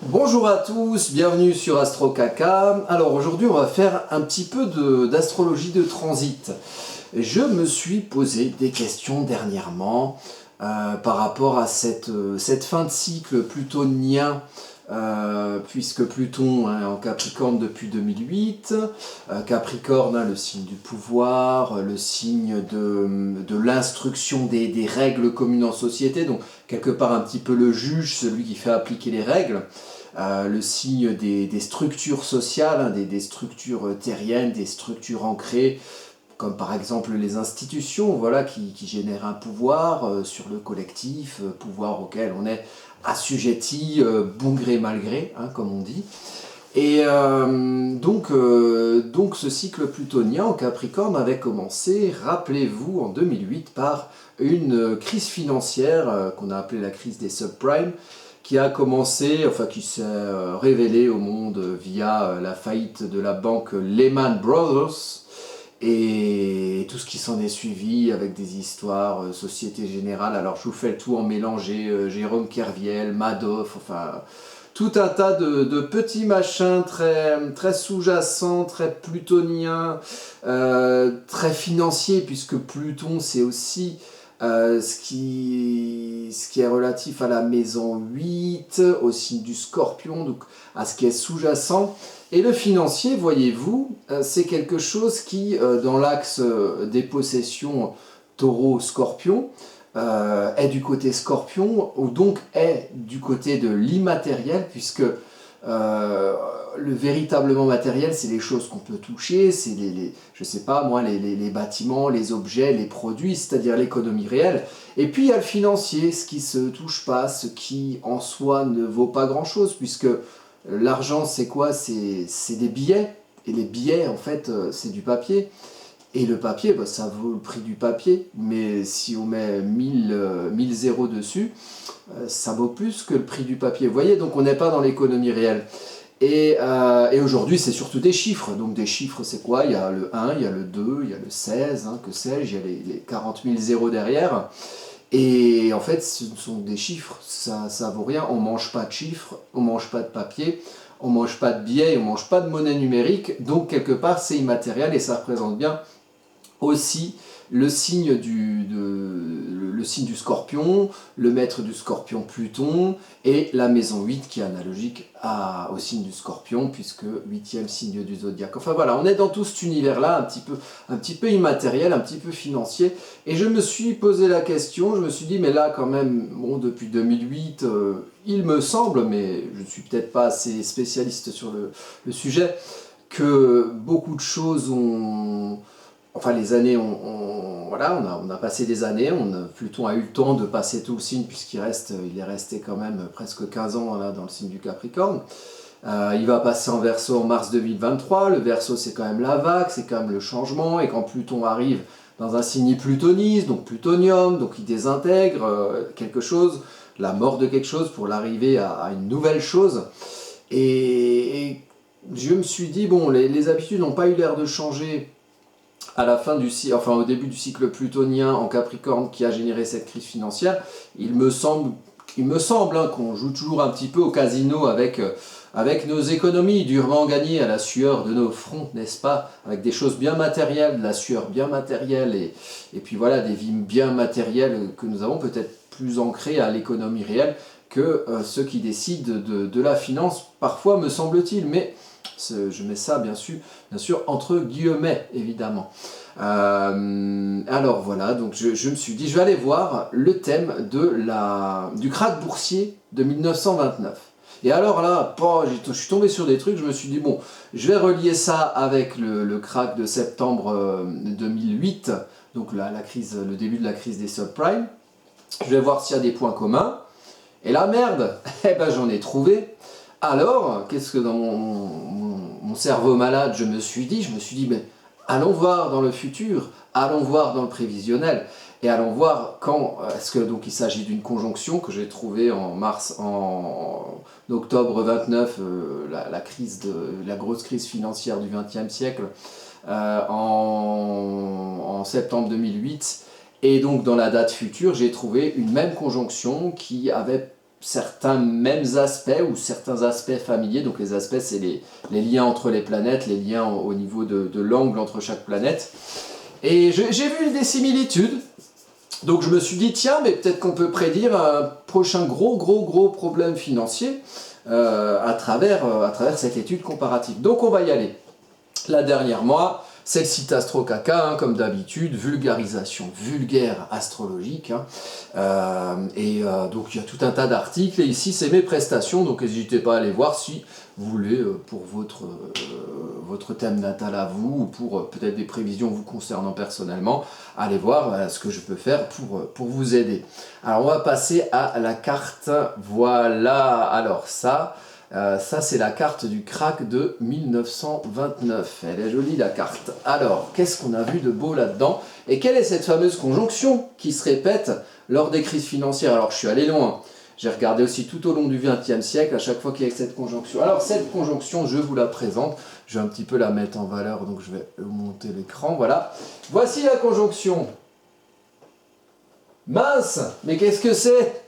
Bonjour à tous, bienvenue sur Astro Caca. Alors aujourd'hui on va faire un petit peu d'astrologie de transit. Je me suis posé des questions dernièrement par rapport à cette fin de cycle plutonien, puisque Pluton est en Capricorne depuis 2008. Capricorne, le signe du pouvoir, le signe de l'instruction des règles communes en société, donc quelque part un petit peu le juge, celui qui fait appliquer les règles. Le signe des structures sociales, des structures terriennes, des structures ancrées, comme par exemple les institutions, voilà, qui génèrent un pouvoir sur le collectif, pouvoir auquel on est assujetti, bon gré mal gré, comme on dit. Et donc ce cycle plutonien en Capricorne avait commencé, rappelez-vous, en 2008 par une crise financière qu'on a appelée la crise des subprimes, qui a commencé, enfin qui s'est révélée au monde via la faillite de la banque Lehman Brothers et tout ce qui s'en est suivi avec des histoires Société Générale. Alors je vous fais le tout en mélanger, Jérôme Kerviel, Madoff, enfin tout un tas de petits machins très sous-jacents, très plutoniens, très financiers, puisque Pluton c'est aussi ce qui est relatif à la maison 8, au signe du Scorpion, donc à ce qui est sous-jacent. Et le financier, voyez-vous, c'est quelque chose qui, dans l'axe des possessions Taureau-Scorpion, est du côté Scorpion, ou donc est du côté de l'immatériel, puisque le véritablement matériel, c'est les choses qu'on peut toucher, c'est je sais pas moi, les bâtiments, les objets, les produits, c'est-à-dire l'économie réelle. Et puis il y a le financier, ce qui se touche pas, ce qui en soi ne vaut pas grand-chose, puisque l'argent c'est quoi? C'est des billets, et les billets en fait c'est du papier. Et le papier, ça vaut le prix du papier, mais si on met 1000 zéros dessus, ça vaut plus que le prix du papier. Vous voyez, donc on n'est pas dans l'économie réelle. Et aujourd'hui, c'est surtout des chiffres. Donc des chiffres, c'est quoi? Il y a le 1, il y a le 2, il y a le 16, que sais-je, il y a les 40 000 zéros derrière. Et en fait, ce sont des chiffres, ça vaut rien. On ne mange pas de chiffres, on ne mange pas de papier, on ne mange pas de billets, on ne mange pas de monnaie numérique. Donc quelque part, c'est immatériel et ça représente bien aussi le signe le signe du Scorpion, le maître du Scorpion Pluton, et la maison 8 qui est analogique au signe du Scorpion, puisque 8e signe du zodiaque. Enfin voilà, on est dans tout cet univers-là, un petit peu immatériel, un petit peu financier, et je me suis posé la question, je me suis dit, mais là quand même, bon, depuis 2008, il me semble, mais je ne suis peut-être pas assez spécialiste sur le sujet, que beaucoup de choses ont... Enfin, les années, voilà, on a passé des années, Pluton a eu le temps de passer tout le signe, puisqu'il est resté quand même presque 15 ans là, dans le signe du Capricorne. Il va passer en Verseau en mars 2023, le Verseau c'est quand même la vague, c'est quand même le changement, et quand Pluton arrive dans un signe, il plutonise, donc plutonium, donc il désintègre quelque chose, la mort de quelque chose pour l'arrivée à une nouvelle chose. Et je me suis dit, bon, les habitudes n'ont pas eu l'air de changer à la fin au début du cycle plutonien en Capricorne qui a généré cette crise financière. Il me semble qu'on joue toujours un petit peu au casino avec nos économies durement gagnées à la sueur de nos fronts, n'est-ce pas? Avec des choses bien matérielles, de la sueur bien matérielle, et puis voilà, des vies bien matérielles que nous avons peut-être plus ancrées à l'économie réelle que ceux qui décident de la finance, parfois me semble-t-il, mais je mets ça bien sûr entre guillemets, évidemment. Alors voilà, donc je me suis dit, je vais aller voir le thème du krach boursier de 1929. Et alors là, je suis tombé sur des trucs, je me suis dit, bon, je vais relier ça avec le krach de septembre 2008, donc le début de la crise des subprimes. Je vais voir s'il y a des points communs. Et la merde, j'en ai trouvé. Alors, qu'est-ce que dans mon cerveau malade, je me suis dit, mais allons voir dans le futur, allons voir dans le prévisionnel, et allons voir quand, est-ce que donc il s'agit d'une conjonction que j'ai trouvée en octobre 29, la grosse crise financière du XXe siècle, en septembre 2008, et donc dans la date future, j'ai trouvé une même conjonction qui avait certains mêmes aspects ou certains aspects familiers. Donc les aspects, c'est les liens entre les planètes, les liens au niveau de l'angle entre chaque planète. Et j'ai vu des similitudes. Donc je me suis dit, tiens, mais peut-être qu'on peut prédire un prochain gros problème financier à travers cette étude comparative. Donc on va y aller. Là, derrière moi, c'est le site AstroCaca, hein, comme d'habitude, vulgarisation vulgaire astrologique. Hein. Donc il y a tout un tas d'articles, et ici c'est mes prestations, donc n'hésitez pas à aller voir si vous voulez, pour votre thème natal à vous, ou pour peut-être des prévisions vous concernant personnellement, allez voir ce que je peux faire pour vous aider. Alors on va passer à la carte, voilà, alors ça c'est la carte du krach de 1929. Elle est jolie la carte. Alors, qu'est-ce qu'on a vu de beau là-dedans? Et quelle est cette fameuse conjonction qui se répète lors des crises financières? Alors, je suis allé loin. J'ai regardé aussi tout au long du XXe siècle, à chaque fois qu'il y a cette conjonction. Alors, cette conjonction, je vous la présente. Je vais un petit peu la mettre en valeur, donc je vais monter l'écran. Voilà. Voici la conjonction. Mince, mais qu'est-ce que c'est?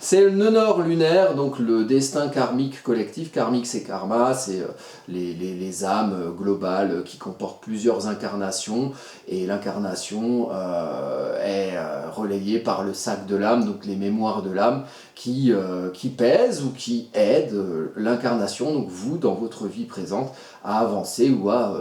C'est le nœud nord lunaire, donc le destin karmique collectif. Karmique, c'est karma, c'est les âmes globales qui comportent plusieurs incarnations. Et l'incarnation est relayée par le sac de l'âme, donc les mémoires de l'âme, qui pèsent ou qui aident l'incarnation, donc vous, dans votre vie présente, à avancer ou à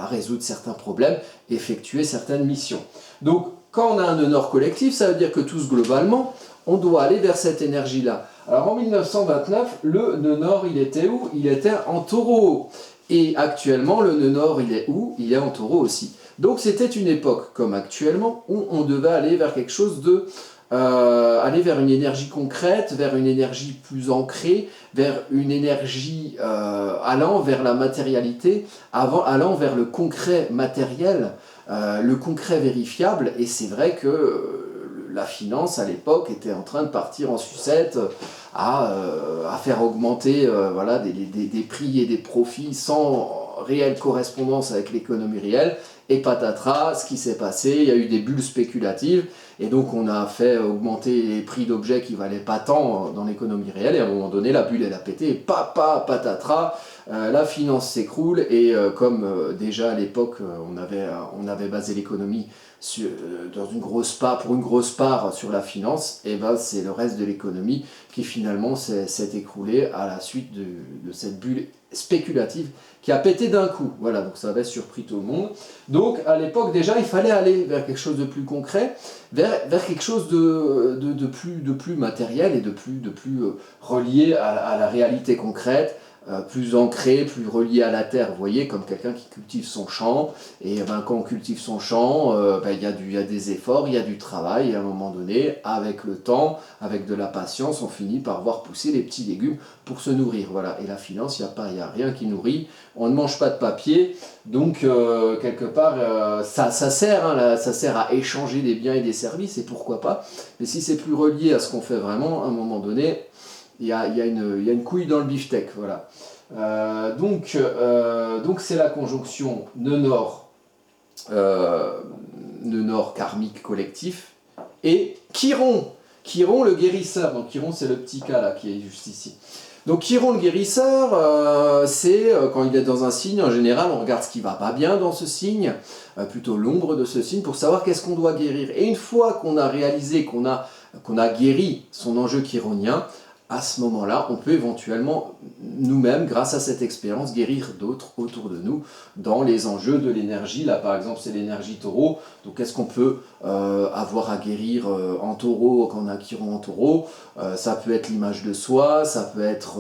résoudre certains problèmes, effectuer certaines missions. Donc, quand on a un nœud nord collectif, ça veut dire que tous globalement, on doit aller vers cette énergie-là. Alors en 1929, le nœud nord, il était où? Il était en taureau. Et actuellement, le nœud nord, il est où? Il est en taureau aussi. Donc c'était une époque, comme actuellement, où on devait aller vers quelque chose de... aller vers une énergie concrète, vers une énergie plus ancrée, vers une énergie allant vers la matérialité, allant vers le concret matériel, le concret vérifiable. Et c'est vrai que la finance à l'époque était en train de partir en sucette à faire augmenter des prix et des profits sans réelle correspondance avec l'économie réelle. Et patatras, ce qui s'est passé, il y a eu des bulles spéculatives, et donc on a fait augmenter les prix d'objets qui valaient pas tant dans l'économie réelle, et à un moment donné, la bulle elle a pété, et patatras, la finance s'écroule, et comme déjà à l'époque, on avait basé l'économie pour une grosse part sur la finance, et ben c'est le reste de l'économie qui finalement s'est écroulé à la suite de cette bulle spéculative qui a pété d'un coup. Voilà, donc ça avait surpris tout le monde. Donc à l'époque déjà, il fallait aller vers quelque chose de plus concret, vers quelque chose de plus matériel et de plus relié à la réalité concrète, plus ancré, plus relié à la terre, vous voyez, comme quelqu'un qui cultive son champ, et quand on cultive son champ, il y a des efforts, il y a du travail, et à un moment donné, avec le temps, avec de la patience, on finit par voir pousser les petits légumes pour se nourrir, voilà. Et la finance, il n'y a rien qui nourrit, on ne mange pas de papier, donc quelque part, ça sert à échanger des biens et des services, et pourquoi pas, mais si c'est plus relié à ce qu'on fait vraiment, à un moment donné, il y a une couille dans le beefsteak, voilà. Donc c'est la conjonction nœud nord karmique collectif, et Chiron le guérisseur. Donc Chiron, c'est le petit cas là qui est juste ici. Donc Chiron le guérisseur, c'est quand il est dans un signe, en général on regarde ce qui va pas bien dans ce signe, plutôt l'ombre de ce signe, pour savoir qu'est-ce qu'on doit guérir. Et une fois qu'on a réalisé qu'on a guéri son enjeu chironien, à ce moment-là, on peut éventuellement, nous-mêmes, grâce à cette expérience, guérir d'autres autour de nous dans les enjeux de l'énergie. Là, par exemple, c'est l'énergie taureau. Donc, qu'est-ce qu'on peut avoir à guérir en taureau quand on a Chiron en taureau? Ça peut être l'image de soi, ça peut être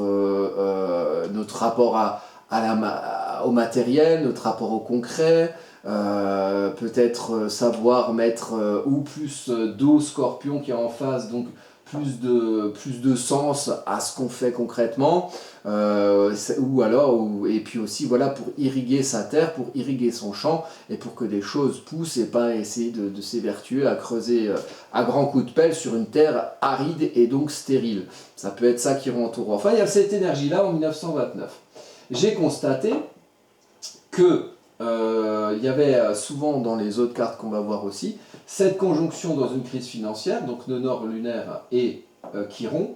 notre rapport au matériel, notre rapport au concret, peut-être savoir mettre ou plus d'eau scorpion qui est en face, donc plus de sens à ce qu'on fait concrètement, et puis aussi voilà, pour irriguer sa terre, pour irriguer son champ, et pour que des choses poussent, et pas essayer de s'évertuer à creuser à grands coups de pelle sur une terre aride et donc stérile. Ça peut être ça qui rend taureau. Enfin, il y a cette énergie-là en 1929. J'ai constaté que il y avait souvent dans les autres cartes qu'on va voir aussi, cette conjonction dans une crise financière, donc nœud nord lunaire et Chiron,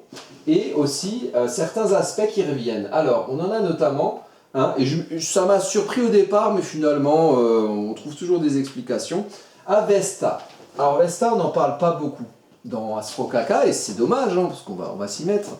et aussi certains aspects qui reviennent. Alors, on en a notamment un, et ça m'a surpris au départ, mais finalement, on trouve toujours des explications, à Vesta. Alors, Vesta, on n'en parle pas beaucoup dans Astro Caca, et c'est dommage, hein, parce on va s'y mettre.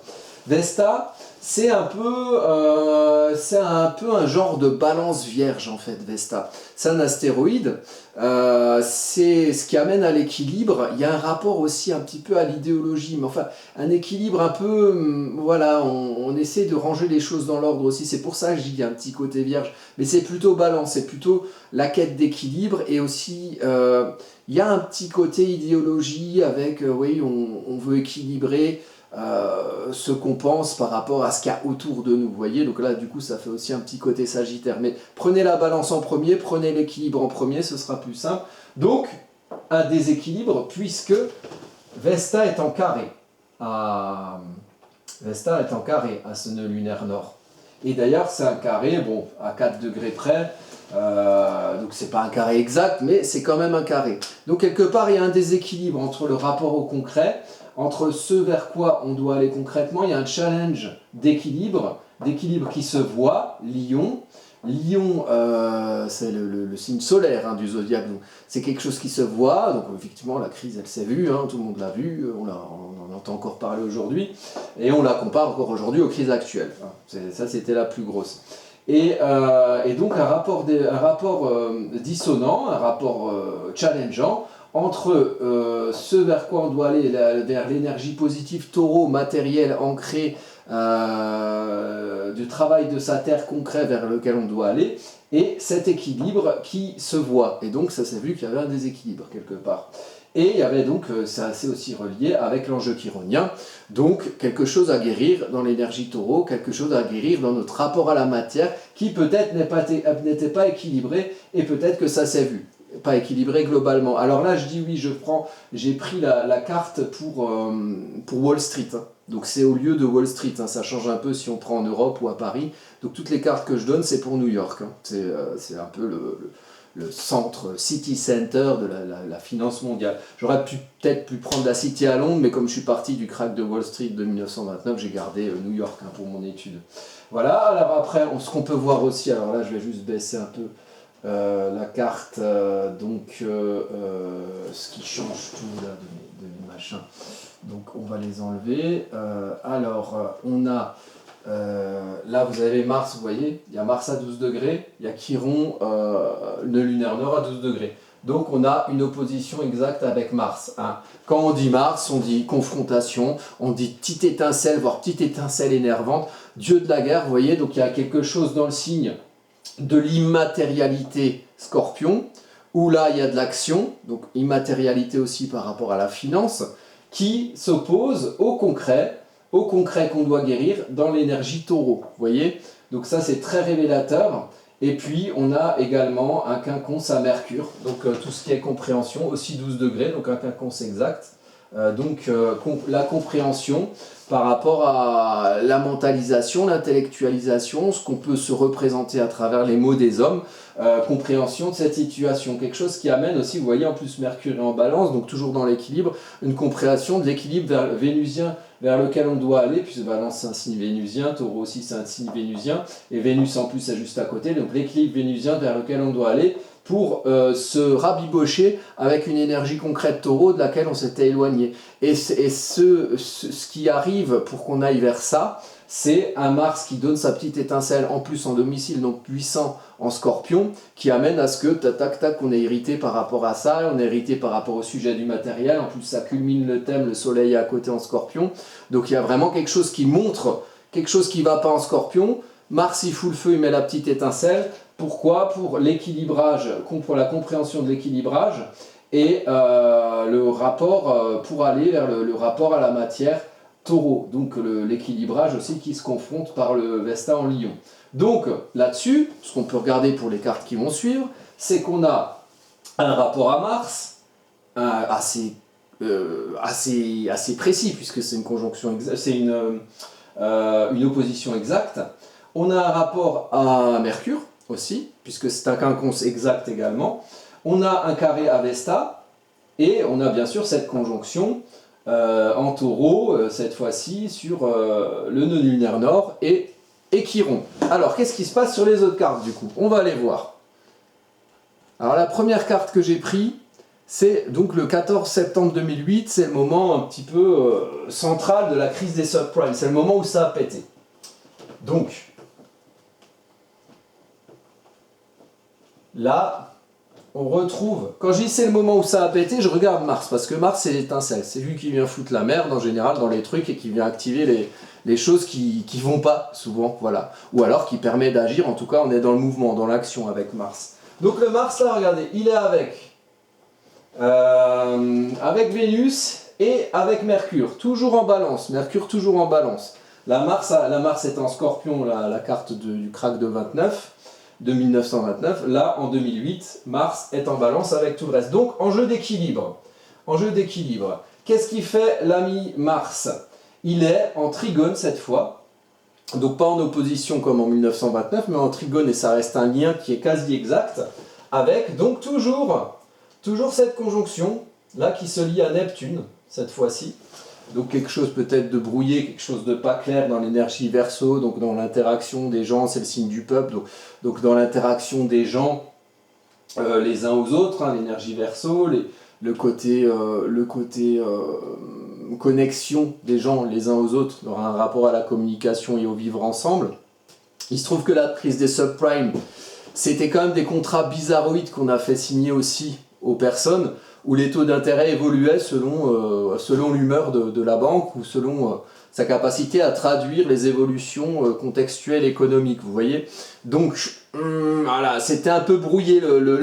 Vesta, c'est un peu un genre de balance vierge en fait, Vesta. C'est un astéroïde, c'est ce qui amène à l'équilibre. Il y a un rapport aussi un petit peu à l'idéologie, mais enfin un équilibre un peu, voilà, on essaie de ranger les choses dans l'ordre aussi. C'est pour ça que je dis qu'il y a un petit côté vierge, mais c'est plutôt balance, c'est plutôt la quête d'équilibre et aussi il y a un petit côté idéologie avec, oui, on veut équilibrer. Ce qu'on pense par rapport à ce qu'il y a autour de nous, vous voyez, donc là du coup ça fait aussi un petit côté sagittaire, mais prenez la balance en premier, prenez l'équilibre en premier, ce sera plus simple. Donc un déséquilibre puisque Vesta est en carré à ce nœud lunaire nord, et d'ailleurs c'est un carré, bon, à 4 degrés près, donc c'est pas un carré exact, mais c'est quand même un carré. Donc quelque part il y a un déséquilibre entre le rapport au concret, entre ce vers quoi on doit aller concrètement. Il y a un challenge d'équilibre qui se voit, Lion. Lion, c'est le signe solaire hein, du zodiaque, donc c'est quelque chose qui se voit, donc effectivement la crise elle s'est vue, hein, tout le monde l'a vu, on en entend encore parler aujourd'hui, et on la compare encore aujourd'hui aux crises actuelles, ça c'était la plus grosse. Et donc un rapport dissonant, un rapport challengeant, entre ce vers quoi on doit aller, vers l'énergie positive taureau, matérielle, ancrée, du travail de sa terre concret vers lequel on doit aller, et cet équilibre qui se voit. Et donc ça s'est vu qu'il y avait un déséquilibre quelque part. Et il y avait donc, c'est assez aussi relié avec l'enjeu chironien, donc quelque chose à guérir dans l'énergie taureau, quelque chose à guérir dans notre rapport à la matière, qui peut-être n'était pas équilibré, et peut-être que ça s'est vu. Pas équilibré globalement. Alors là, je dis oui, j'ai pris la carte pour Wall Street. Hein. Donc c'est au lieu de Wall Street. Hein. Ça change un peu si on prend en Europe ou à Paris. Donc toutes les cartes que je donne, c'est pour New York. Hein. C'est un peu le centre, city center de la finance mondiale. J'aurais peut-être pu prendre la City à Londres, mais comme je suis parti du crack de Wall Street de 1929, j'ai gardé New York hein, pour mon étude. Voilà, alors après, ce qu'on peut voir aussi, alors là je vais juste baisser un peu la carte, ce qui change tout là, de mes machins. Donc on va les enlever. On a, là vous avez Mars, vous voyez, il y a Mars à 12 degrés, il y a Chiron, le lunaire nord à 12 degrés. Donc on a une opposition exacte avec Mars. Hein. Quand on dit Mars, on dit confrontation, on dit petite étincelle, voire petite étincelle énervante, dieu de la guerre, vous voyez, donc il y a quelque chose dans le signe de l'immatérialité Scorpion, où là il y a de l'action, donc immatérialité aussi par rapport à la finance, qui s'oppose au concret qu'on doit guérir dans l'énergie taureau, vous voyez. Donc ça c'est très révélateur. Et puis on a également un quinconce à Mercure, donc tout ce qui est compréhension, aussi 12 degrés, donc un quinconce exact. La compréhension par rapport à la mentalisation, l'intellectualisation, ce qu'on peut se représenter à travers les mots des hommes, compréhension de cette situation, quelque chose qui amène aussi, vous voyez en plus Mercure est en balance, donc toujours dans l'équilibre, une compréhension de l'équilibre vénusien vers lequel on doit aller, puisque Balance c'est un signe vénusien, Taureau aussi c'est un signe vénusien, et Vénus en plus est juste à côté, donc l'équilibre vénusien vers lequel on doit aller, pour se rabibocher avec une énergie concrète taureau de laquelle on s'était éloigné. Et ce qui arrive pour qu'on aille vers ça, c'est un Mars qui donne sa petite étincelle en plus en domicile, donc puissant en Scorpion, qui amène à ce que tac tac on est irrité par rapport à ça, on est irrité par rapport au sujet du matériel, en plus ça culmine le thème, le soleil est à côté en Scorpion, donc il y a vraiment quelque chose qui montre, quelque chose qui ne va pas en Scorpion. Mars il fout le feu, il met la petite étincelle. Pourquoi? Pour l'équilibrage, pour la compréhension de l'équilibrage et le rapport, pour aller vers le rapport à la matière taureau. Donc l'équilibrage aussi qui se confronte par le Vesta en Lion. Donc là-dessus, ce qu'on peut regarder pour les cartes qui vont suivre, c'est qu'on a un rapport à Mars assez précis puisque c'est une conjonction, c'est une opposition exacte. On a un rapport à Mercure aussi, puisque c'est un quinconce exact également. On a un carré à Vesta, et on a bien sûr cette conjonction en taureau, cette fois-ci, sur le nœud lunaire nord et Chiron. Alors, qu'est-ce qui se passe sur les autres cartes, du coup? On va aller voir. Alors, la première carte que j'ai prise, c'est donc le 14 septembre 2008, c'est le moment un petit peu central de la crise des subprimes. C'est le moment où ça a pété. Donc, là, on retrouve... Quand je dis c'est le moment où ça a pété, je regarde Mars, parce que Mars, c'est l'étincelle. C'est lui qui vient foutre la merde, en général, dans les trucs, et qui vient activer les choses qui vont pas, souvent, voilà. Ou alors qui permet d'agir, en tout cas, on est dans le mouvement, dans l'action avec Mars. Donc le Mars, là, regardez, il est avec Vénus et avec Mercure, toujours en balance. Mercure toujours en balance. La Mars est en Scorpion, la carte du krach de 1929. Là, en 2008, Mars est en balance avec tout le reste. Donc, enjeu d'équilibre. Enjeu d'équilibre. Qu'est-ce qui fait l'ami Mars? Il est en trigone cette fois. Donc, pas en opposition comme en 1929, mais en trigone, et ça reste un lien qui est quasi exact, avec donc toujours cette conjonction, là, qui se lie à Neptune, cette fois-ci. Donc quelque chose peut-être de brouillé, quelque chose de pas clair dans l'énergie Verseau, donc dans l'interaction des gens, c'est le signe du peuple, donc dans l'interaction des gens les uns aux autres, hein, l'énergie Verseau, le côté connexion des gens les uns aux autres, dans un rapport à la communication et au vivre ensemble. Il se trouve que la crise des subprimes, c'était quand même des contrats bizarroïdes qu'on a fait signer aussi aux personnes, où les taux d'intérêt évoluaient selon l'humeur de la banque ou selon sa capacité à traduire les évolutions contextuelles économiques, vous voyez. Donc voilà, c'était un peu brouillé le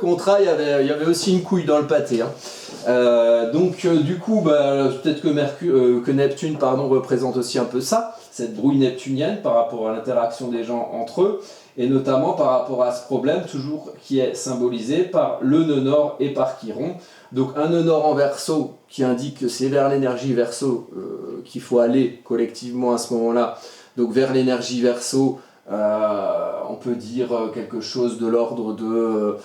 contrat, il y avait aussi une couille dans le pâté. Hein. Du coup, peut-être que Neptune représente aussi un peu ça, cette brouille neptunienne par rapport à l'interaction des gens entre eux, et notamment par rapport à ce problème toujours qui est symbolisé par le nœud nord et par Chiron. Donc un nœud nord en Verseau qui indique que c'est vers l'énergie Verseau qu'il faut aller collectivement à ce moment-là. Donc vers l'énergie Verseau, on peut dire quelque chose de l'ordre de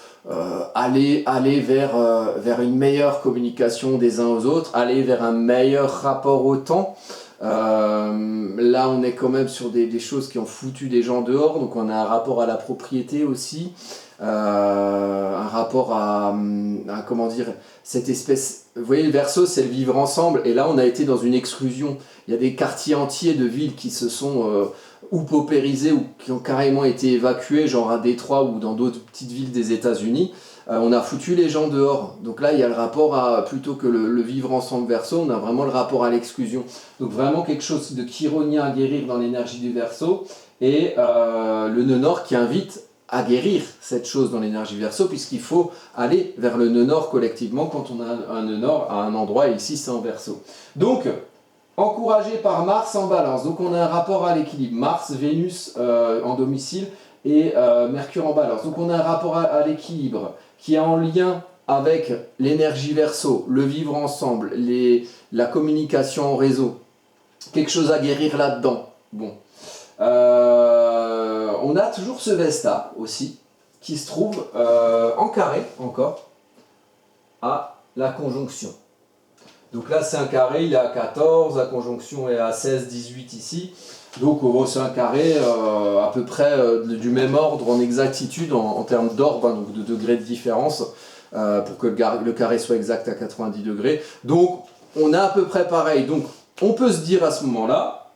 aller vers une meilleure communication des uns aux autres, aller vers un meilleur rapport au temps. Là on est quand même sur des choses qui ont foutu des gens dehors, donc on a un rapport à la propriété aussi, un rapport à comment dire, cette espèce, vous voyez le Verseau c'est le vivre ensemble, et là on a été dans une exclusion, il y a des quartiers entiers de villes qui se sont ou paupérisés ou qui ont carrément été évacués, genre à Détroit ou dans d'autres petites villes des États-Unis. On a foutu les gens dehors. Donc là, il y a le rapport à, plutôt que le vivre ensemble Verseau, on a vraiment le rapport à l'exclusion. Donc vraiment quelque chose de chironien à guérir dans l'énergie du Verseau, et le nœud nord qui invite à guérir cette chose dans l'énergie Verseau, puisqu'il faut aller vers le nœud nord collectivement quand on a un nœud nord à un endroit, et ici c'est en Verseau. Donc, encouragé par Mars en balance, donc on a un rapport à l'équilibre, Mars, Vénus en domicile et Mercure en balance. Donc on a un rapport à l'équilibre qui est en lien avec l'énergie Verseau, le vivre ensemble, la communication en réseau. Quelque chose à guérir là-dedans. Bon. On a toujours ce Vesta aussi, qui se trouve en carré encore, à la conjonction. Donc là c'est un carré, il est à 14, la conjonction est à 16, 18 ici. Donc c'est un carré à peu près du même ordre en exactitude en termes d'ordre, hein, donc de degrés de différence, pour que le carré soit exact à 90 degrés. Donc on a à peu près pareil. Donc on peut se dire à ce moment-là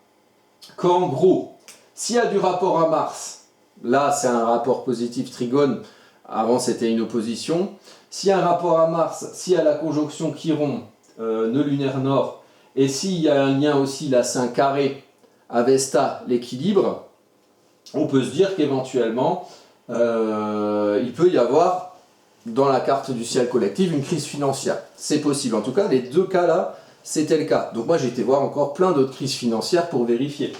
qu'en gros, s'il y a du rapport à Mars, là c'est un rapport positif trigone, avant c'était une opposition. S'il y a un rapport à Mars, s'il y a la conjonction Chiron, nœud lunaire nord, et s'il y a un lien aussi, là c'est un carré, à Vesta, l'équilibre, on peut se dire qu'éventuellement, il peut y avoir, dans la carte du ciel collectif, une crise financière. C'est possible. En tout cas, les deux cas-là, c'était le cas. Donc moi, j'ai été voir encore plein d'autres crises financières pour vérifier.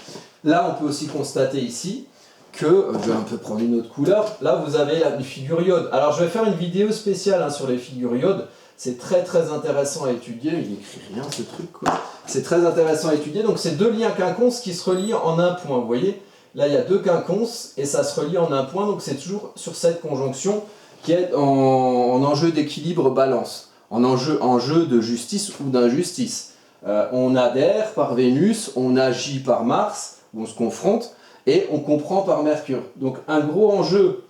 Là, on peut aussi constater ici que, je vais un peu prendre une autre couleur, là, vous avez une figure iode. Alors, je vais faire une vidéo spéciale hein, sur les figures iode. C'est très très intéressant à étudier, il n'écrit rien ce truc quoi. C'est très intéressant à étudier, donc c'est deux liens quinconces qui se relient en un point, vous voyez. Là il y a deux quinconces et ça se relie en un point, donc c'est toujours sur cette conjonction qui est en enjeu d'équilibre balance, en enjeu de justice ou d'injustice. On adhère par Vénus, on agit par Mars, on se confronte, et on comprend par Mercure. Donc un gros enjeu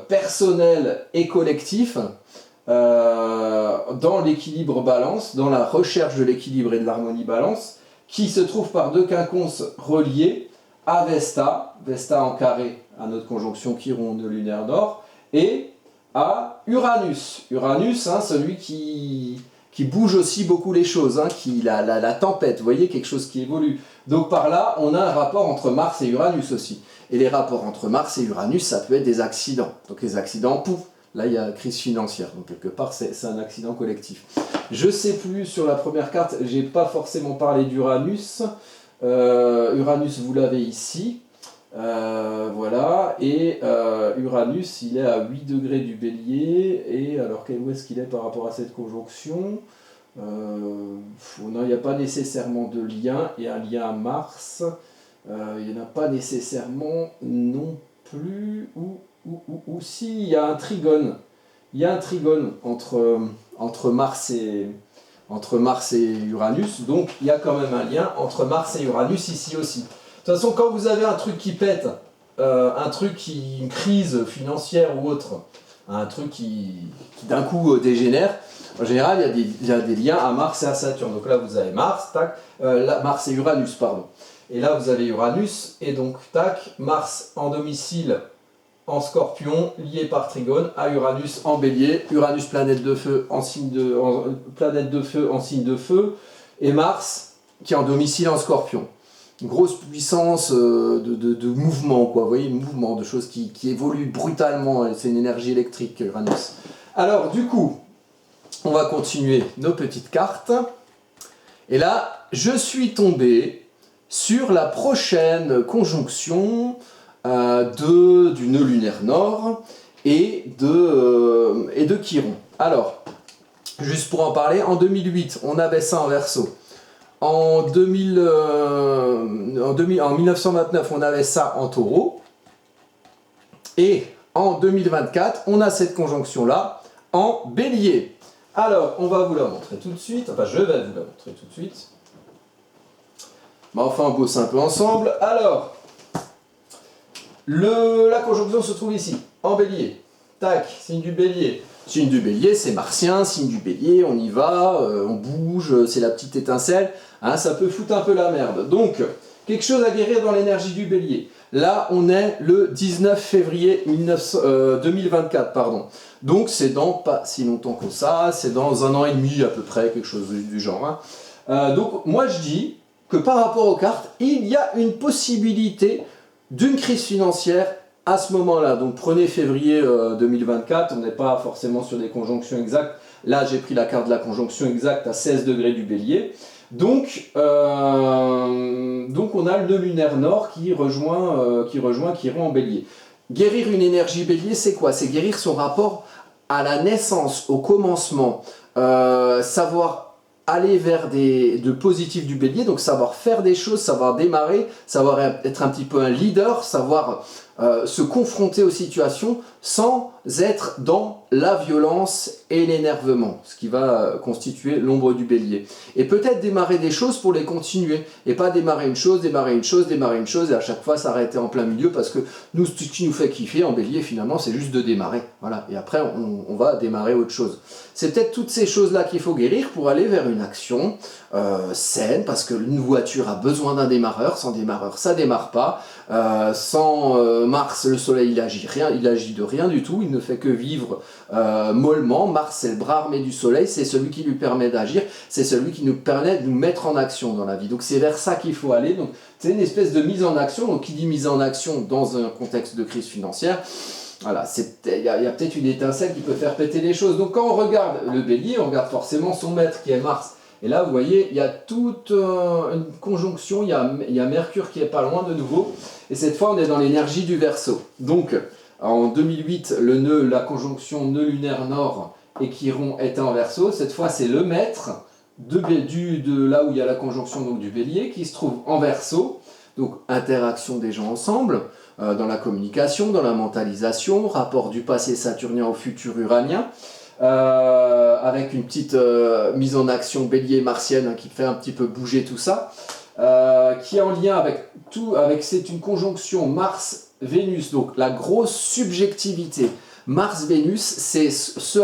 personnel et collectif dans l'équilibre balance, dans la recherche de l'équilibre et de l'harmonie balance, qui se trouve par deux quinconces reliés à Vesta, Vesta en carré à notre conjonction Chiron de lunaire nord, et à Uranus. Uranus, hein, celui qui bouge aussi beaucoup les choses, hein, la tempête, vous voyez, quelque chose qui évolue. Donc par là, on a un rapport entre Mars et Uranus aussi. Et les rapports entre Mars et Uranus, ça peut être des accidents. Donc les accidents, pouf, là il y a crise financière. Donc quelque part, c'est un accident collectif. Je ne sais plus, sur la première carte, j'ai pas forcément parlé d'Uranus. Uranus, vous l'avez ici. Voilà, et Uranus, il est à 8 degrés du Bélier, et alors où est-ce qu'il est par rapport à cette conjonction? Non, il n'y a pas nécessairement de lien, et un lien à Mars, il n'y en a pas nécessairement non plus, ou si, il y a un trigone. Il y a un trigone entre Mars et Uranus, donc il y a quand même un lien entre Mars et Uranus ici aussi. De toute façon, quand vous avez un truc qui pète, une crise financière ou autre, un truc qui d'un coup dégénère, en général, il y a des liens à Mars et à Saturne. Donc là, vous avez Mars, tac, là, Mars et Uranus, pardon. Et là, vous avez Uranus, et donc, tac, Mars en domicile en Scorpion, lié par trigone à Uranus en Bélier, Uranus planète de feu en signe de feu, et Mars qui est en domicile en Scorpion. Une grosse puissance de mouvement, quoi. Vous voyez, mouvement, de choses qui évoluent brutalement. C'est une énergie électrique, Uranus. Alors, du coup, on va continuer nos petites cartes. Et là, je suis tombé sur la prochaine conjonction du nœud lunaire nord et de Chiron. Alors, juste pour en parler, en 2008, on avait ça en Verseau. En 1929, on avait ça en Taureau. Et en 2024, on a cette conjonction-là en Bélier. Alors, on va vous la montrer tout de suite. Enfin, je vais vous la montrer tout de suite. Mais enfin, on bosse un peu ensemble. Alors, la conjonction se trouve ici, en Bélier. Tac, signe du Bélier. Signe du Bélier, c'est martien, signe du Bélier, on y va, on bouge, c'est la petite étincelle, hein, ça peut foutre un peu la merde. Donc, quelque chose à guérir dans l'énergie du Bélier. Là, on est le 19 février 2024, pardon. Donc, c'est dans pas si longtemps que ça, c'est dans 1 an et demi à peu près, quelque chose du genre. Hein. Donc, moi je dis que par rapport aux cartes, il y a une possibilité d'une crise financière à ce moment-là. Donc prenez février 2024, on n'est pas forcément sur des conjonctions exactes. Là, j'ai pris la carte de la conjonction exacte à 16 degrés du Bélier. Donc on a le nœud lunaire nord qui rejoint Chiron en Bélier. Guérir une énergie Bélier, c'est quoi? C'est guérir son rapport à la naissance, au commencement, savoir aller vers de positifs du Bélier, donc savoir faire des choses, savoir démarrer, savoir être un petit peu un leader, savoir se confronter aux situations sans être dans la violence et l'énervement, ce qui va constituer l'ombre du Bélier. Et peut-être démarrer des choses pour les continuer, et pas démarrer une chose, et à chaque fois s'arrêter en plein milieu, parce que nous, ce qui nous fait kiffer en Bélier, finalement, c'est juste de démarrer. Voilà. Et après, on va démarrer autre chose. C'est peut-être toutes ces choses-là qu'il faut guérir pour aller vers une action saine, parce qu'une voiture a besoin d'un démarreur, sans démarreur, ça démarre pas. Sans Mars, le Soleil, il agit de rien du tout, il ne fait que vivre mollement. Mars, c'est le bras armé du Soleil, c'est celui qui lui permet d'agir, c'est celui qui nous permet de nous mettre en action dans la vie. Donc c'est vers ça qu'il faut aller. Donc c'est une espèce de mise en action. Donc qui dit mise en action dans un contexte de crise financière, voilà, il y a peut-être une étincelle qui peut faire péter les choses. Donc quand on regarde le Bélier, on regarde forcément son maître qui est Mars. Et là, vous voyez, il y a toute une conjonction, il y a Mercure qui est pas loin de nouveau. Et cette fois, on est dans l'énergie du Verseau. Donc, en 2008, la conjonction nœud lunaire nord et Chiron était en Verseau. Cette fois, c'est le maître de là où il y a la conjonction donc, du Bélier qui se trouve en Verseau. Donc, interaction des gens ensemble, dans la communication, dans la mentalisation, rapport du passé saturnien au futur uranien. avec une petite mise en action bélier martienne hein, qui fait un petit peu bouger tout ça, qui est en lien c'est une conjonction Mars-Vénus, donc la grosse subjectivité. Mars-Vénus, c'est ce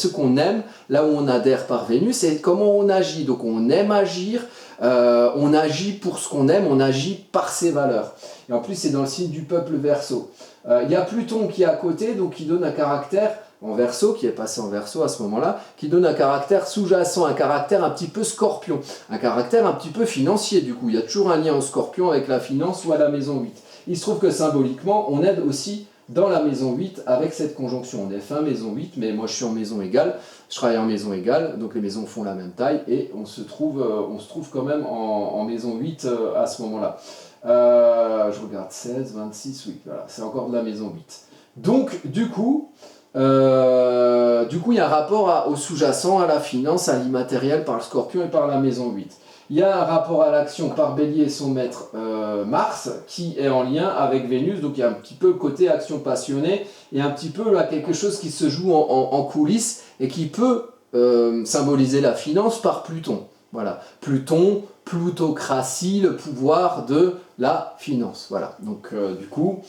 qu'on aime, là où on adhère par Vénus, et comment on agit. Donc on aime agir, on agit pour ce qu'on aime, on agit par ses valeurs. Et en plus, c'est dans le signe du peuple Verseau. Il y a Pluton qui est à côté, donc qui donne un caractère en Verseau, qui est passé en Verseau à ce moment-là, qui donne un caractère sous-jacent, un caractère un petit peu Scorpion, un caractère un petit peu financier du coup. Il y a toujours un lien au Scorpion avec la finance ou à la maison 8. Il se trouve que symboliquement, on aide aussi dans la maison 8 avec cette conjonction. On est fin maison 8, mais moi je suis en maison égale, je travaille en maison égale, donc les maisons font la même taille et on se trouve quand même en maison 8 à ce moment-là. Je regarde 16, 26, oui, voilà, c'est encore de la maison 8. Donc du coup, il y a un rapport au sous-jacent, à la finance, à l'immatériel par le Scorpion et par la maison 8. Il y a un rapport à l'action par Bélier et son maître Mars qui est en lien avec Vénus, donc il y a un petit peu le côté action passionnée et un petit peu là, quelque chose qui se joue en coulisses et qui peut symboliser la finance par Pluton. Voilà, Pluton, plutocratie, le pouvoir de la finance. Voilà, donc du coup,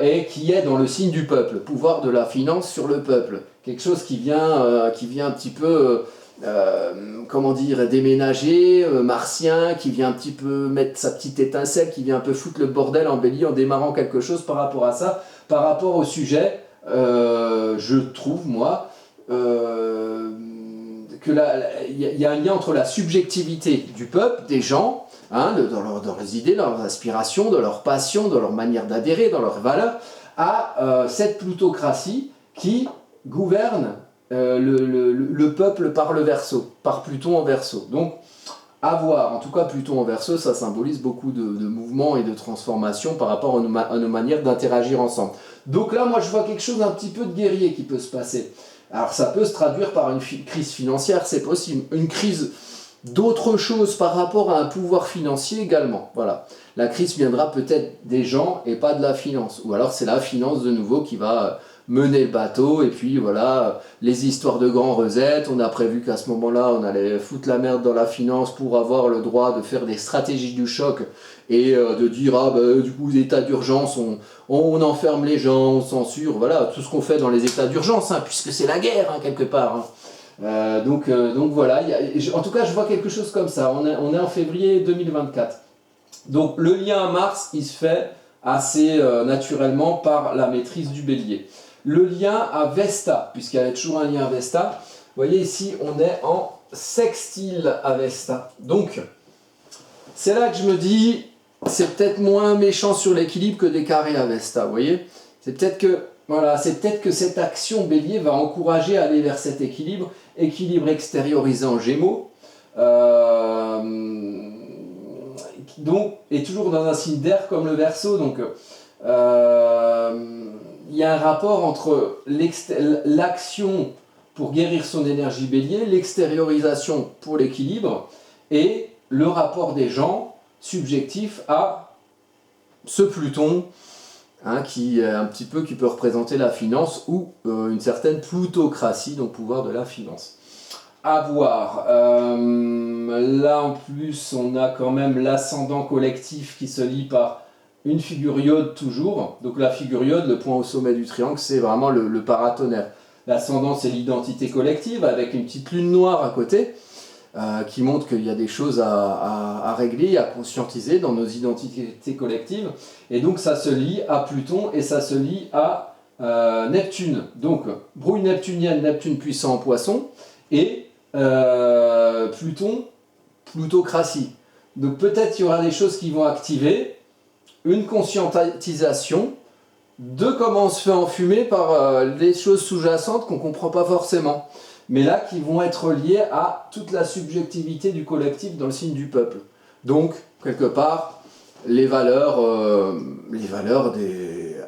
et qui est dans le signe du peuple, pouvoir de la finance sur le peuple. Quelque chose qui vient un petit peu... comment dire, déménager, martien, qui vient un petit peu mettre sa petite étincelle, qui vient un peu foutre le bordel en Bélier en démarrant quelque chose par rapport à ça, par rapport au sujet, je trouve, moi, qu'il y a un lien entre la subjectivité du peuple, des gens, hein, dans leurs idées, dans leurs aspirations, dans leurs passions, dans leur manière d'adhérer, dans leurs valeurs, à cette plutocratie qui gouverne le peuple par le Verseau, par Pluton en Verseau. Donc, à voir. En tout cas, Pluton en Verseau, ça symbolise beaucoup de mouvements et de transformations par rapport à nos manières d'interagir ensemble. Donc là, moi, je vois quelque chose un petit peu de guerrier qui peut se passer. Alors, ça peut se traduire par une crise financière, c'est possible. Une crise d'autre chose par rapport à un pouvoir financier également. Voilà. La crise viendra peut-être des gens et pas de la finance. Ou alors, c'est la finance de nouveau qui va... mener le bateau, et puis voilà, les histoires de grands recettes, on a prévu qu'à ce moment-là, on allait foutre la merde dans la finance pour avoir le droit de faire des stratégies du choc, et de dire, ah bah, du coup, état d'urgence, on enferme les gens, on censure, voilà, tout ce qu'on fait dans les états d'urgence, hein, puisque c'est la guerre, hein, quelque part. Hein. Donc voilà, en tout cas, je vois quelque chose comme ça, on est en février 2024. Donc le lien à Mars, il se fait assez naturellement par la maîtrise du Bélier. Le lien à Vesta, puisqu'il y a toujours un lien à Vesta. Vous voyez ici, on est en sextile à Vesta. Donc, c'est là que je me dis, c'est peut-être moins méchant sur l'équilibre que des carrés à Vesta, vous voyez. C'est peut-être que cette action Bélier va encourager à aller vers cet équilibre extériorisé en Gémeaux. Donc, et toujours dans un signe d'air comme le Verseau, donc... il y a un rapport entre l'action pour guérir son énergie Bélier, l'extériorisation pour l'équilibre, et le rapport des gens subjectif à ce Pluton, hein, qui peut représenter la finance ou une certaine plutocratie, donc pouvoir de la finance. À voir. Là en plus, on a quand même l'ascendant collectif qui se lie par une figure iode toujours. Donc la figure iode, le point au sommet du triangle, c'est vraiment le paratonnerre. L'ascendant, c'est l'identité collective avec une petite lune noire à côté qui montre qu'il y a des choses à régler, à conscientiser dans nos identités collectives. Et donc ça se lie à Pluton et ça se lie à Neptune. Donc brouille neptunienne, Neptune puissant en poisson et Pluton, plutocratie. Donc peut-être il y aura des choses qui vont activer une conscientisation de comment on se fait enfumer par les choses sous-jacentes qu'on ne comprend pas forcément, mais là qui vont être liées à toute la subjectivité du collectif dans le signe du peuple. Donc, quelque part, les valeurs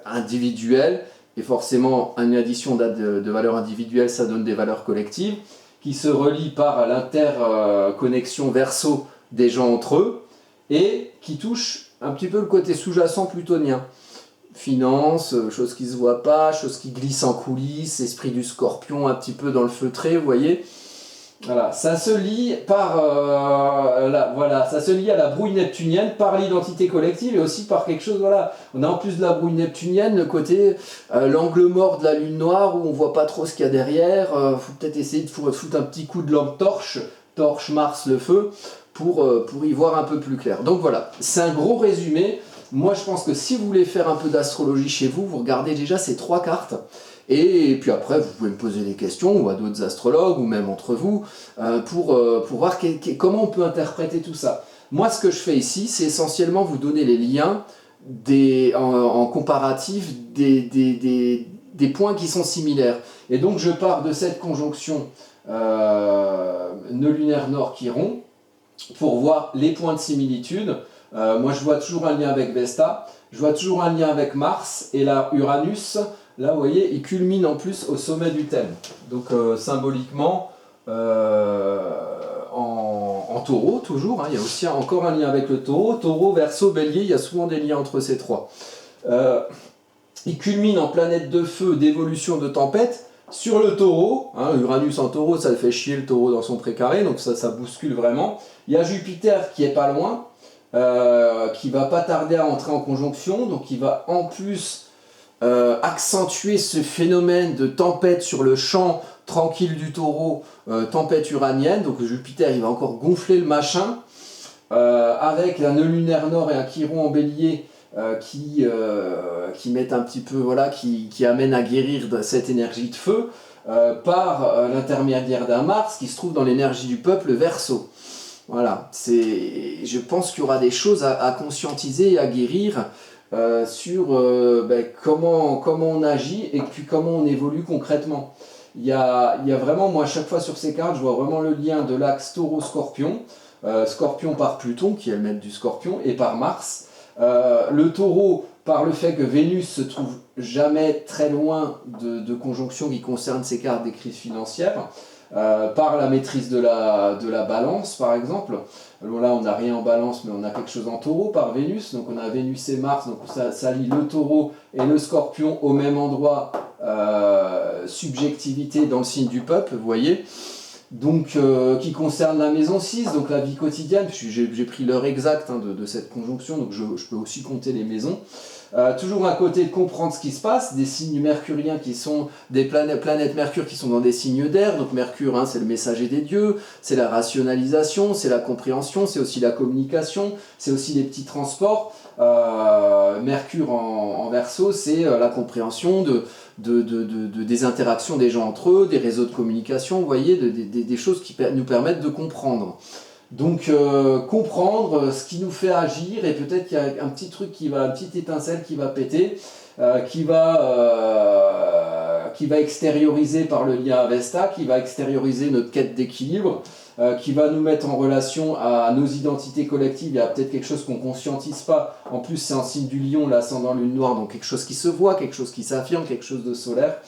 individuelles, et forcément une addition de valeurs individuelles, ça donne des valeurs collectives, qui se relient par l'interconnexion Verseau des gens entre eux, et qui touchent un petit peu le côté sous-jacent plutonien. finance, choses qui se voient pas, choses qui glissent en coulisses, esprit du scorpion un petit peu dans le feutré, vous voyez. Voilà, ça se lie ça se lie à la brouille neptunienne par l'identité collective et aussi par quelque chose, voilà. On a en plus de la brouille neptunienne le côté l'angle mort de la lune noire où on voit pas trop ce qu'il y a derrière. Faut peut-être essayer de foutre un petit coup de lampe torche Mars le feu pour y voir un peu plus clair. Donc voilà, c'est un gros résumé. Moi je pense que si vous voulez faire un peu d'astrologie chez vous, vous regardez déjà ces 3 cartes. Et puis après, vous pouvez me poser des questions, ou à d'autres astrologues, ou même entre vous, pour voir comment on peut interpréter tout ça. Moi, ce que je fais ici, c'est essentiellement vous donner les liens en comparatif des points qui sont similaires. Et donc, je pars de cette conjonction nœud lunaire Nord-Chiron pour voir les points de similitude. Moi, je vois toujours un lien avec Vesta, je vois toujours un lien avec Mars, et là, Uranus. Là, vous voyez, il culmine en plus au sommet du thème. Donc, symboliquement, en taureau, toujours, hein, il y a aussi encore un lien avec le taureau. Taureau, Verseau, Bélier, il y a souvent des liens entre ces 3. Il culmine en planète de feu, d'évolution, de tempête, sur le taureau. Hein, Uranus en taureau, ça le fait chier le taureau dans son précaré, donc ça bouscule vraiment. Il y a Jupiter qui est pas loin, qui va pas tarder à entrer en conjonction, donc il va en plus accentuer ce phénomène de tempête sur le champ tranquille du taureau, tempête uranienne. Donc Jupiter il va encore gonfler le machin, avec un nœud lunaire nord et un Chiron en bélier qui mettent un petit peu, voilà, qui amène à guérir de cette énergie de feu par l'intermédiaire d'un Mars qui se trouve dans l'énergie du peuple Verseau. Voilà, je pense qu'il y aura des choses à conscientiser et à guérir sur comment on agit et puis comment on évolue concrètement. Il y a vraiment, moi à chaque fois sur ces cartes, je vois vraiment le lien de l'axe taureau-scorpion, scorpion par Pluton qui est le maître du scorpion et par Mars. Le taureau par le fait que Vénus se trouve jamais très loin de conjonctions qui concernent ces cartes des crises financières. Par la maîtrise de la balance par exemple. Alors là on n'a rien en balance mais on a quelque chose en taureau par Vénus, donc on a Vénus et Mars, donc ça lie le taureau et le scorpion au même endroit, subjectivité dans le signe du peuple, vous voyez, donc qui concerne la maison 6, donc la vie quotidienne, j'ai pris l'heure exacte de cette conjonction, donc je peux aussi compter les maisons. Toujours un côté de comprendre ce qui se passe, des signes mercuriens qui sont des planètes Mercure qui sont dans des signes d'air. Donc Mercure, hein, c'est le messager des dieux, c'est la rationalisation, c'est la compréhension, c'est aussi la communication, c'est aussi les petits transports. Mercure en Verseau, c'est la compréhension des interactions des gens entre eux, des réseaux de communication, vous voyez, des choses qui nous permettent de comprendre. Donc comprendre ce qui nous fait agir, et peut-être qu'il y a un petit truc une petite étincelle qui va péter, qui va extérioriser par le lien à Vesta, qui va extérioriser notre quête d'équilibre, qui va nous mettre en relation à nos identités collectives. Il y a peut-être quelque chose qu'on ne conscientise pas. En plus c'est en signe du lion, l'ascendant lune noire, donc quelque chose qui se voit, quelque chose qui s'affirme, quelque chose de solaire.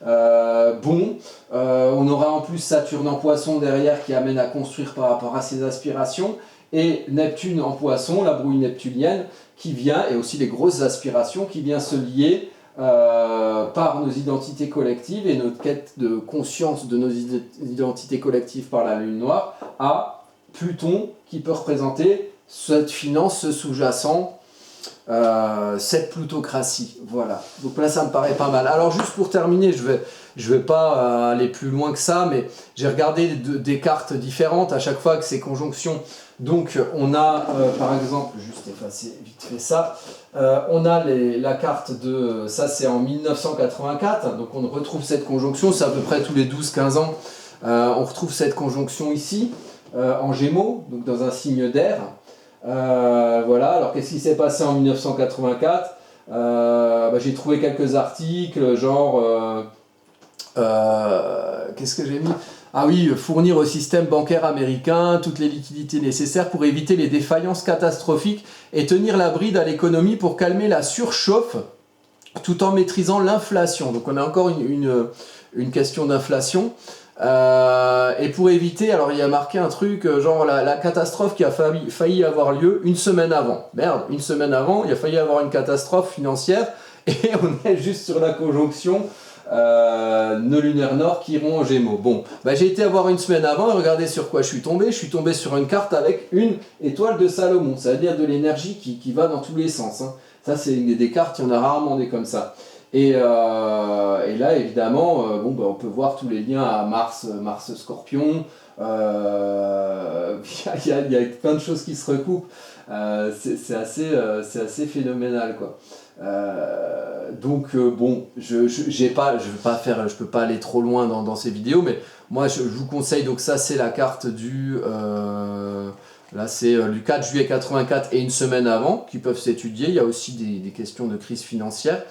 On aura en plus Saturne en Poisson derrière qui amène à construire par rapport à ses aspirations, et Neptune en Poisson, la brouille neptunienne qui vient, et aussi les grosses aspirations qui vient se lier par nos identités collectives et notre quête de conscience de nos identités collectives par la lune noire à Pluton qui peut représenter cette finance, ce sous-jacent, cette plutocratie. Voilà, donc là ça me paraît pas mal. Alors juste pour terminer, je vais pas aller plus loin que ça, mais j'ai regardé des cartes différentes à chaque fois que ces conjonctions. Donc on a par exemple, juste effacer vite fait ça, on a la carte de, ça c'est en 1984, donc on retrouve cette conjonction, c'est à peu près tous les 12-15 ans, on retrouve cette conjonction ici, en Gémeaux, donc dans un signe d'air. Voilà, alors qu'est-ce qui s'est passé en 1984 ? J'ai trouvé quelques articles, genre, qu'est-ce que j'ai mis ? Ah oui, fournir au système bancaire américain toutes les liquidités nécessaires pour éviter les défaillances catastrophiques et tenir la bride à l'économie pour calmer la surchauffe tout en maîtrisant l'inflation. Donc on a encore une question d'inflation. Et pour éviter, alors il y a marqué un truc genre la catastrophe qui a failli avoir lieu une semaine avant. Merde, une semaine avant, il a failli avoir une catastrophe financière, et on est juste sur la conjonction nœud lunaire nord Chiron en Gémeaux. Bon, bah, j'ai été voir une semaine avant et regardez sur quoi je suis tombé. Je suis tombé sur une carte avec une étoile de Salomon, ça veut dire de l'énergie qui va dans tous les sens. Hein. Ça, c'est des cartes, il y en a rarement des comme ça. Et là, évidemment, bon, bah, on peut voir tous les liens à Mars, Mars Scorpion. Il y a plein de choses qui se recoupent. C'est assez phénoménal, quoi. Bon, je peux pas aller trop loin dans ces vidéos, mais moi je vous conseille. Donc ça, c'est la carte là, c'est du 4 juillet 84 et une semaine avant qui peuvent s'étudier. Il y a aussi des questions de crise financière.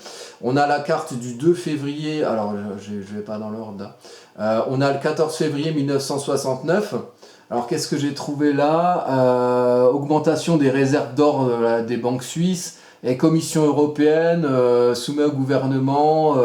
On a la carte du 2 février, alors je vais pas dans l'ordre là. On a le 14 février 1969. Alors qu'est-ce que j'ai trouvé là? Augmentation des réserves d'or des banques suisses et Commission européenne soumet au gouvernement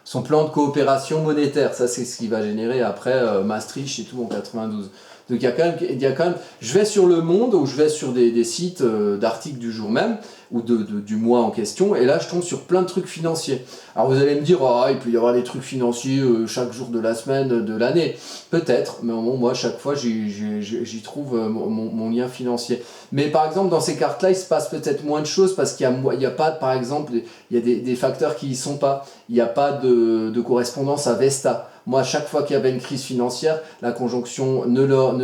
son plan de coopération monétaire. Ça, c'est ce qui va générer après Maastricht et tout en 92. Donc il y a quand même, je vais sur Le Monde ou je vais sur des sites d'articles du jour même ou du mois en question, et là je tombe sur plein de trucs financiers. Alors vous allez me dire, oh, il peut y avoir des trucs financiers chaque jour de la semaine, de l'année. Peut-être, mais bon, moi chaque fois j'y trouve mon lien financier. Mais par exemple dans ces cartes-là, il se passe peut-être moins de choses parce qu'il y a pas, par exemple, il y a des facteurs qui y sont pas. Il n'y a pas de correspondance à Vesta. Moi, à chaque fois qu'il y avait une crise financière, la conjonction nœud nord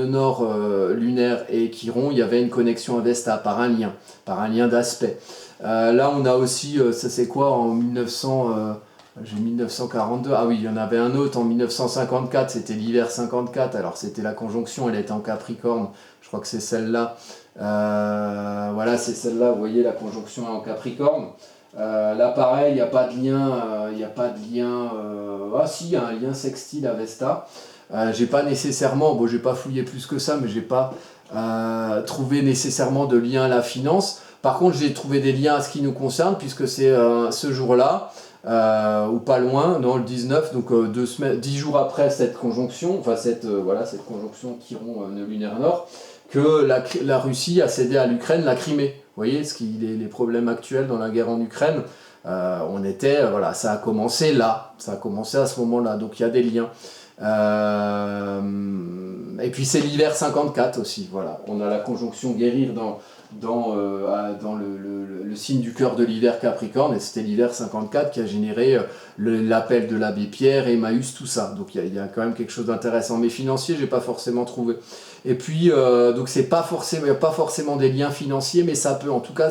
lunaire et Chiron, il y avait une connexion à Vesta par un lien d'aspect. Là, on a aussi, ça c'est quoi, en 1942, ah oui, il y en avait un autre en 1954, c'était l'hiver 54, alors c'était la conjonction, elle était en Capricorne, je crois que c'est celle-là. Voilà, c'est celle-là, vous voyez, la conjonction est en Capricorne. Là pareil, il n'y a pas de lien, ah si, il y a un lien sextile à Vesta. J'ai pas nécessairement, bon, j'ai pas fouillé plus que ça, mais j'ai pas trouvé nécessairement de lien à la finance. Par contre, j'ai trouvé des liens à ce qui nous concerne, puisque c'est ce jour-là, ou pas loin, dans le 19, donc 10 jours après cette conjonction, enfin cette conjonction Chiron nœud lunaire nord, que la Russie a cédé à l'Ukraine la Crimée. Vous voyez les problèmes actuels dans la guerre en Ukraine, voilà, ça a commencé là, ça a commencé à ce moment-là, donc il y a des liens. Et puis c'est l'hiver 54 aussi, voilà. On a la conjonction guérir dans le signe du cœur de l'hiver Capricorne, et c'était l'hiver 54 qui a généré l'appel de l'abbé Pierre, Emmaüs, tout ça. Donc il y a quand même quelque chose d'intéressant. Mais financier, j'ai pas forcément trouvé. Et puis, donc il n'y a pas forcément des liens financiers, mais ça peut, en tout cas,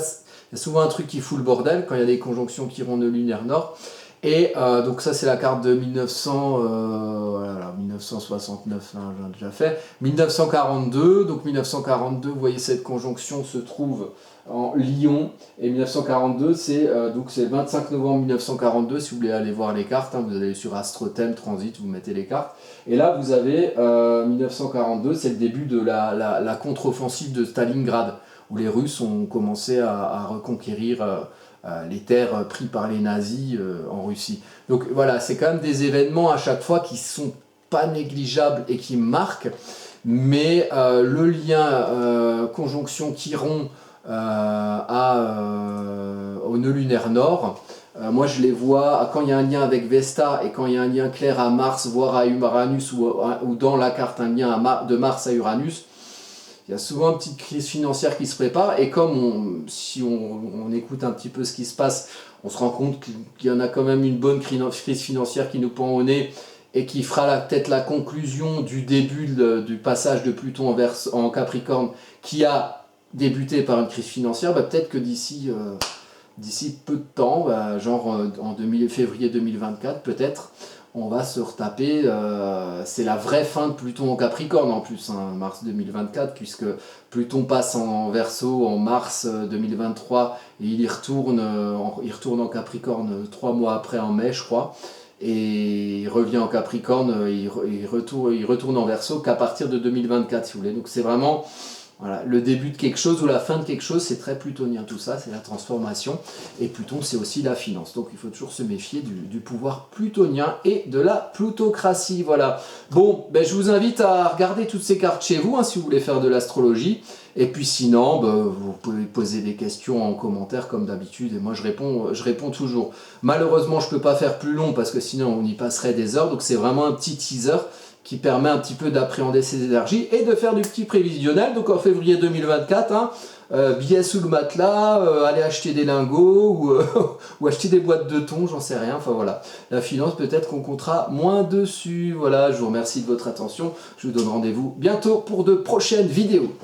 il y a souvent un truc qui fout le bordel quand il y a des conjonctions Chiron nœud lunaire nord. Et donc ça c'est la carte de 1969, hein, j'ai déjà fait. 1942, donc 1942, vous voyez cette conjonction se trouve en Lion, et 1942 c'est donc c'est 25 novembre 1942, si vous voulez aller voir les cartes, hein, vous allez sur Astrothème, Transit, vous mettez les cartes. Et là vous avez 1942, c'est le début de la contre-offensive de Stalingrad, où les Russes ont commencé à reconquérir les terres prises par les nazis en Russie. Donc voilà, c'est quand même des événements à chaque fois qui sont pas négligeables et qui marquent, mais le lien conjonction Chiron au nœud lunaire nord, moi je les vois quand il y a un lien avec Vesta et quand il y a un lien clair à Mars, voire à Uranus, ou dans la carte un lien de Mars à Uranus. Il y a souvent une petite crise financière qui se prépare, et comme si on écoute un petit peu ce qui se passe, on se rend compte qu'il y en a quand même une bonne crise financière qui nous pend au nez et qui fera peut-être la conclusion du début du passage de Pluton en Capricorne, qui a débuté par une crise financière. Peut-être que d'ici peu de temps, genre en février 2024 peut-être, on va se retaper, c'est la vraie fin de Pluton en Capricorne en plus, hein, mars 2024, puisque Pluton passe en Verseau en mars 2023, et il retourne en Capricorne 3 mois après, en mai je crois, et il revient en Capricorne, il retourne en Verseau qu'à partir de 2024 si vous voulez. Donc c'est vraiment Voilà, le début de quelque chose ou la fin de quelque chose, c'est très plutonien tout ça, c'est la transformation. Et Pluton, c'est aussi la finance. Donc il faut toujours se méfier du pouvoir plutonien et de la plutocratie. Voilà. Bon, ben, je vous invite à regarder toutes ces cartes chez vous, hein, si vous voulez faire de l'astrologie. Et puis sinon, ben, vous pouvez poser des questions en commentaire comme d'habitude. Et moi, je réponds toujours. Malheureusement, je ne peux pas faire plus long parce que sinon, on y passerait des heures. Donc c'est vraiment un petit teaser qui permet un petit peu d'appréhender ces énergies et de faire du petit prévisionnel. Donc en février 2024, hein, billets sous le matelas, aller acheter des lingots ou acheter des boîtes de thon, j'en sais rien. Enfin voilà, la finance, peut-être qu'on comptera moins dessus. Voilà, je vous remercie de votre attention. Je vous donne rendez-vous bientôt pour de prochaines vidéos.